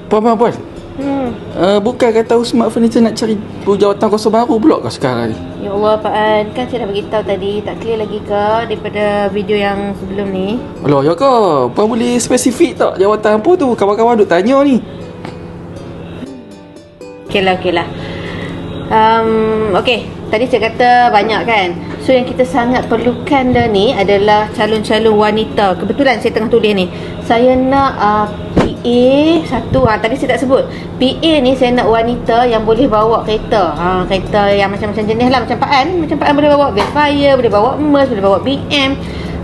Puan. Bukan kata Usmat Furniture nak cari jawatan kosong baru pula kau sekarang ni? Ya Allah Pak An, kan saya dah beritahu tadi. Tak clear lagi ke daripada video yang sebelum ni? Alah, ya ke? Puan boleh spesifik tak jawatan apa tu? Kawan-kawan duk tanya ni. Okey lah. Okey, tadi saya kata banyak kan. So yang kita sangat perlukan dah ni adalah calon-calon wanita. Kebetulan saya tengah tulis ni. Saya nak PA satu. Tadi saya tak sebut. PA ni saya nak wanita yang boleh bawa kereta. Kereta yang macam-macam jenis lah. Macam Pak An boleh bawa Vesfire, boleh bawa Merc, boleh bawa BM.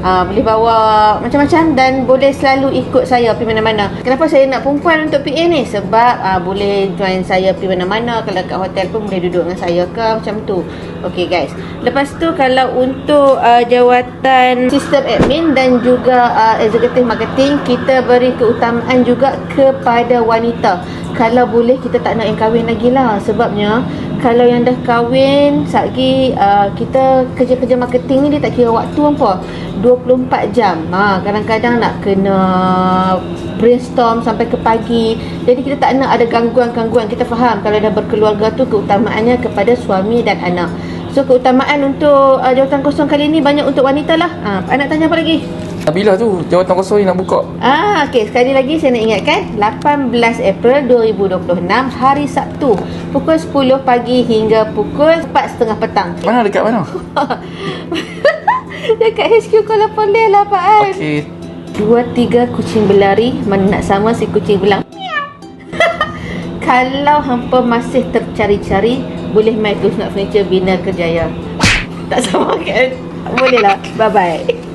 Boleh bawa macam-macam dan boleh selalu ikut saya pergi mana-mana. Kenapa saya nak perempuan untuk PA ni? Sebab boleh join saya pergi mana-mana. Kalau kat hotel pun boleh duduk dengan saya ke, macam tu. Okay guys. Lepas tu kalau untuk jawatan sistem admin dan juga executive marketing, kita beri keutamaan juga kepada wanita. Kalau boleh kita tak nak yang kahwin lagi lah. Sebabnya kalau yang dah kahwin, satgi kita kerja-kerja marketing ni dia tak kira waktu apa. 24 jam. Kadang-kadang nak kena brainstorm sampai ke pagi. Jadi kita tak nak ada gangguan-gangguan. Kita faham kalau dah berkeluarga tu keutamaannya kepada suami dan anak. So keutamaan untuk jawatan kosong kali ni banyak untuk wanita lah. Pak nak tanya apa lagi? Bila tu jawatan kosong ni nak buka? Okey, sekali lagi saya nak ingatkan 18 April 2026 hari Sabtu pukul 10 pagi hingga pukul 4.30 petang. Mana, dekat mana? Dekat HQ Kuala Perlis lah Pak An. Okey. 2-3 kucing berlari, mana nak sama si kucing bilang kalau hampa masih tercari-cari, boleh main ke Usnat Furniture Bina Kerjaya. Tak sama kan? Boleh lah. Bye-bye.